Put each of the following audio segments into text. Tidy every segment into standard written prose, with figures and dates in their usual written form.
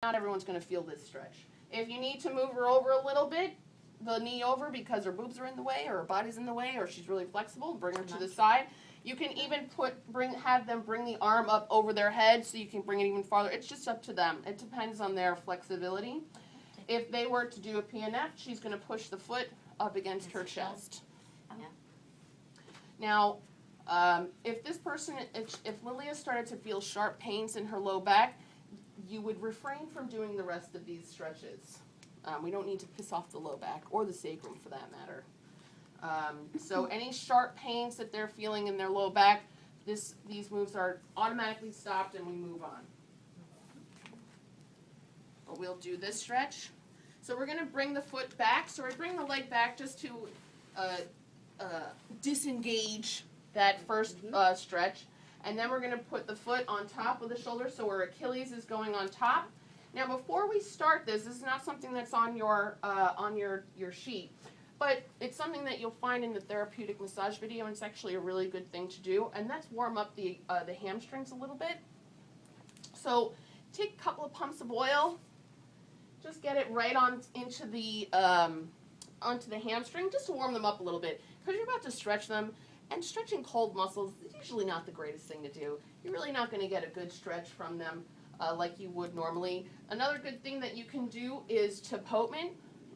not everyone's going to feel this stretch. If you need to move her over a little bit, the knee over because her boobs are in the way or her body's in the way or she's really flexible, bring her to the side. You can even have them bring the arm up over their head so you can bring it even farther. It's just up to them. It depends on their flexibility. If they were to do a PNF, she's going to push the foot up against her chest. Now, if this person, if Lilia started to feel sharp pains in her low back, you would refrain from doing the rest of these stretches. We don't need to piss off the low back or the sacrum for that matter. So any sharp pains that they're feeling in their low back, these moves are automatically stopped and we move on. But we'll do this stretch. So we're going to bring the foot back. So we bring the leg back just to disengage that first stretch. And then we're going to put the foot on top of the shoulder so our Achilles is going on top. Now before we start this is not something that's on your sheet, but it's something that you'll find in the therapeutic massage video, and it's actually a really good thing to do, and that's warm up the hamstrings a little bit. So take a couple of pumps of oil, just get it right on into onto the hamstring, just to warm them up a little bit, because you're about to stretch them, and stretching cold muscles is usually not the greatest thing to do. You're really not going to get a good stretch from them like you would normally. Another good thing that you can do is tapotement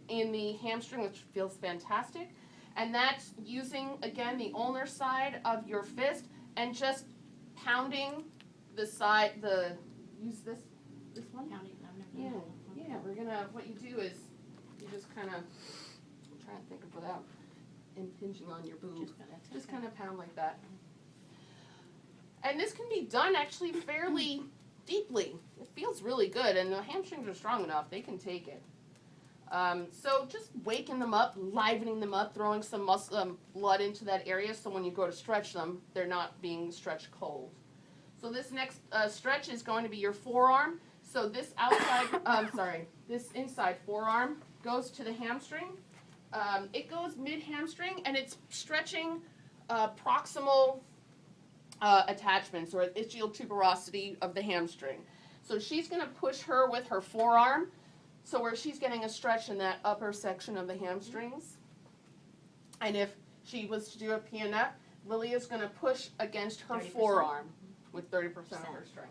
in the hamstring, which feels fantastic, and that's using, again, the ulnar side of your fist and just pounding the side, use this one? Pounding, Yeah, we're gonna, what you do is, you just kind of, I'm trying to think of without impinging on your boob, just kind of pound like that. And this can be done actually fairly deeply. It feels really good, and the hamstrings are strong enough, they can take it. So just waking them up, livening them up, throwing some blood into that area so when you go to stretch them, they're not being stretched cold. So this next stretch is going to be your forearm. So this outside, this inside forearm goes to the hamstring. It goes mid-hamstring, and it's stretching proximal attachments or ischial tuberosity of the hamstring. So she's going to push her with her forearm, so where she's getting a stretch in that upper section of the hamstrings. And if she was to do a PNF, Lilia's going to push against her 30%. Forearm with 30% of her strength.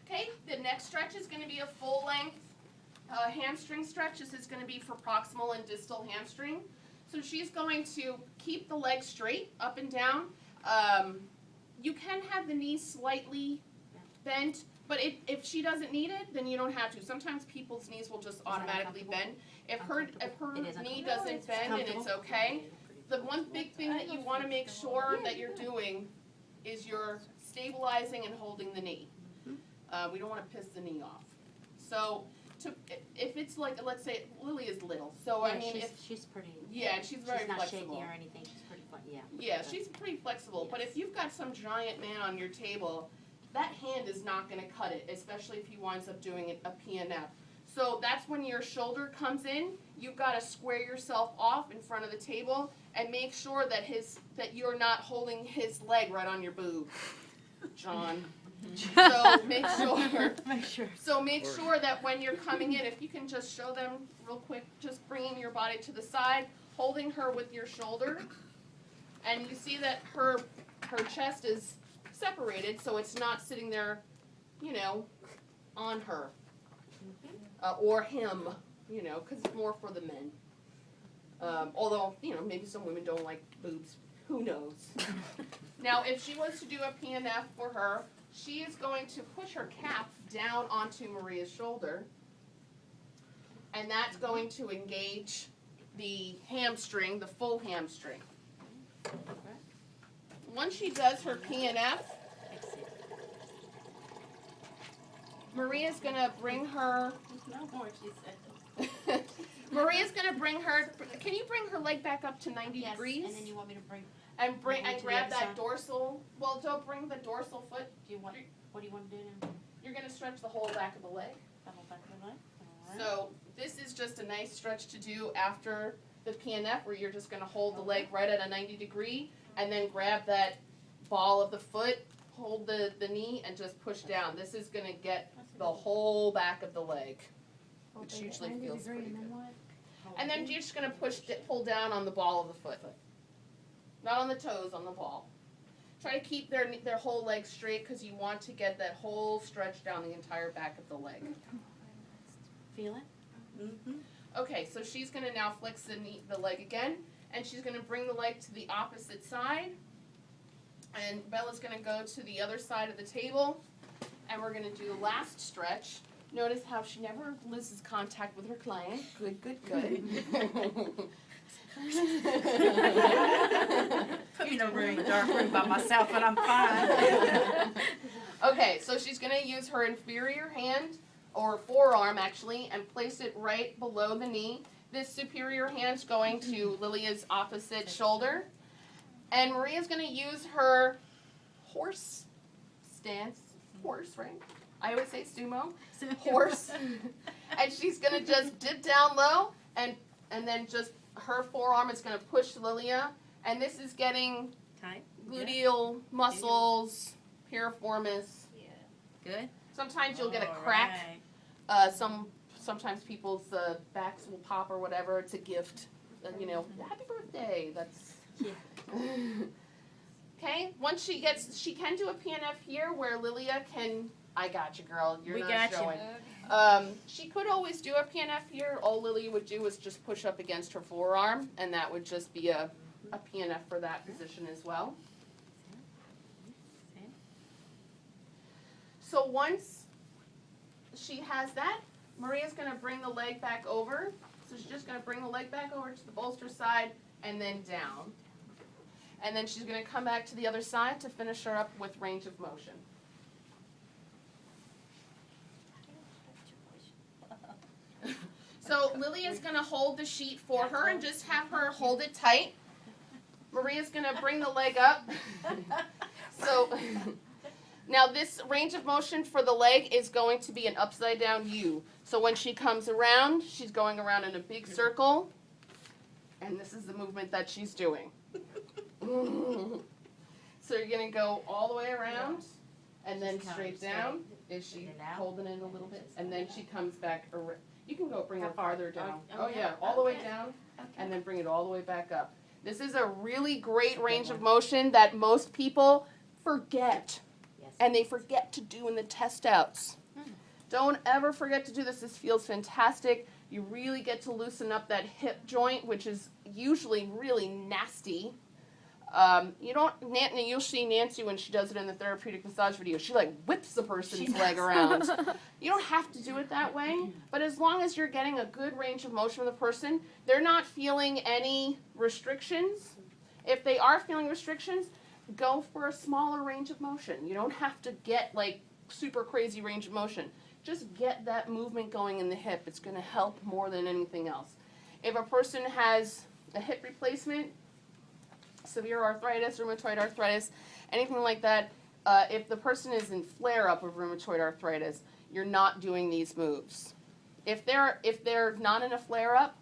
Okay, the next stretch is going to be a full-length hamstring stretch. This is going to be for proximal and distal hamstring. So she's going to keep the leg straight, up and down. You can have the knees slightly bent, but if she doesn't need it, then you don't have to. Sometimes people's knees will just automatically bend. If her knee doesn't bend and it's okay, the one big thing that you want to make sure that you're doing is you're stabilizing and holding the knee. We don't want to piss the knee off. So if it's like, let's say Lily is little, so yeah, I mean, she's pretty. Yeah, she's very she's not flexible. shaky or anything. She's pretty flexible. Yeah, she's pretty flexible. Yes. But if you've got some giant man on your table, that hand is not going to cut it, especially if he winds up doing a PNF. So that's when your shoulder comes in. You've got to square yourself off in front of the table and make sure that you're not holding his leg right on your boob, John. So make sure. So make sure that when you're coming in, if you can just show them real quick, just bringing your body to the side, holding her with your shoulder, and you see that her chest is separated, so it's not sitting there, you know, on her or him, you know, because it's more for the men. Although, you know, maybe some women don't like boobs. Who knows? Now, if she was to do a PNF for her, she is going to push her calf down onto Maria's shoulder, and that's going to engage the hamstring, the full hamstring. Once she does her PNF, Maria's going to bring her... Maria's going to bring her... Can you bring her leg back up to 90 degrees? And then you want me to bring... And grab that dorsal. Well, don't bring the dorsal foot. What do you want to do now? You're going to stretch the whole back of the leg. The whole back of the leg? All right. So this is just a nice stretch to do after the PNF where you're just gonna hold the leg right at a 90 degree and then grab that ball of the foot, hold the knee and just push down. This is gonna get the whole back of the leg, which usually feels pretty good. And then you're just gonna pull down on the ball of the foot. Not on the toes, on the ball. Try to keep their whole leg straight because you want to get that whole stretch down the entire back of the leg. Feel it? Mm-hmm. Okay, so she's going to now flex the leg again, and she's going to bring the leg to the opposite side. And Bella's going to go to the other side of the table, and we're going to do the last stretch. Notice how she never loses contact with her client. Good, good, good. Put me in a really dark room by myself and I'm fine. Okay, so she's going to use her inferior hand, or forearm actually, and place it right below the knee. This superior hand's going to Lilia's opposite shoulder. And Maria's going to use her horse stance, horse, right? I always say sumo, horse. And she's going to just dip down low, and then just her forearm is going to push Lilia. And this is getting Tight. gluteal muscles, piriformis. Good. Sometimes you'll get a All crack. right. Sometimes people's backs will pop or whatever. It's a gift. Happy birthday. That's okay. Once she can do a PNF here where Lilia can. I got you, girl. You're We not got showing. you. She could always do a PNF here. All Lilia would do is just push up against her forearm, and that would just be a PNF for that position as well. So once she has that, Maria's going to bring the leg back over. So she's just going to bring the leg back over to the bolster side and then down. And then she's going to come back to the other side to finish her up with range of motion. So Lilia's going to hold the sheet for her and just have her hold it tight. Maria's going to bring the leg up. So now this range of motion for the leg is going to be an upside down U. So when she comes around, she's going around in a big circle. And this is the movement that she's doing. So you're going to go all the way around and then straight down. Is she holding it a little bit? And then she comes back around. You can go bring her farther down. Oh yeah, all the way down and then bring it all the way back up. This is a really great range of motion that most people forget. And they forget to do in the test outs. Don't ever forget to do this. This feels fantastic. You really get to loosen up that hip joint, which is usually really nasty. You'll see Nancy when she does it in the therapeutic massage video. She like whips the person's leg around. You don't have to do it that way, but as long as you're getting a good range of motion with the person, they're not feeling any restrictions. If they are feeling restrictions, go for a smaller range of motion. You don't have to get like super crazy range of motion. Just get that movement going in the hip. It's going to help more than anything else. If a person has a hip replacement, severe arthritis, rheumatoid arthritis, anything like that, if the person is in flare-up of rheumatoid arthritis, you're not doing these moves. If they're not in a flare-up,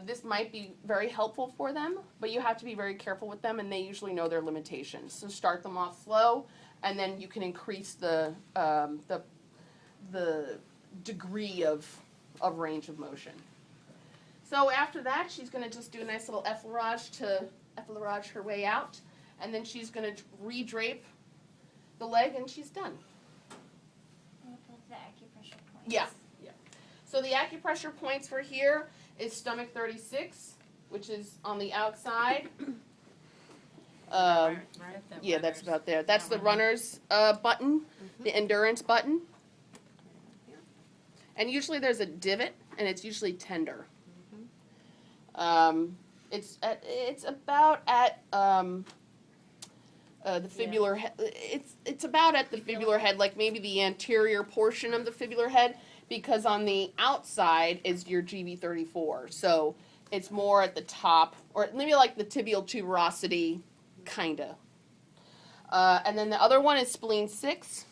this might be very helpful for them, but you have to be very careful with them, and they usually know their limitations. So start them off slow, and then you can increase the degree of range of motion. So after that, she's going to just do a nice little effleurage her way out, and then she's going to re-drape the leg, and she's done. The acupressure points. Yeah. So the acupressure points for here is stomach 36, which is on the outside. Yeah, that's about there. That's the runner's button, the endurance button. And usually there's a divot, and it's usually tender. It's about at the fibular head. It's about at the fibular head, like maybe the anterior portion of the fibular head, because on the outside is your GB34. So it's more at the top, or maybe like the tibial tuberosity, kinda. And then the other one is spleen 6,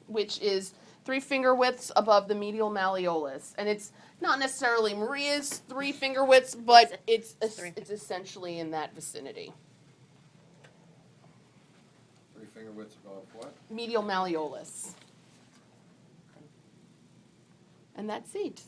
which is 3 finger widths above the medial malleolus. And it's not necessarily Maria's 3 finger widths, but it's essentially in that vicinity. 3 finger widths above what? Medial malleolus. And that's it.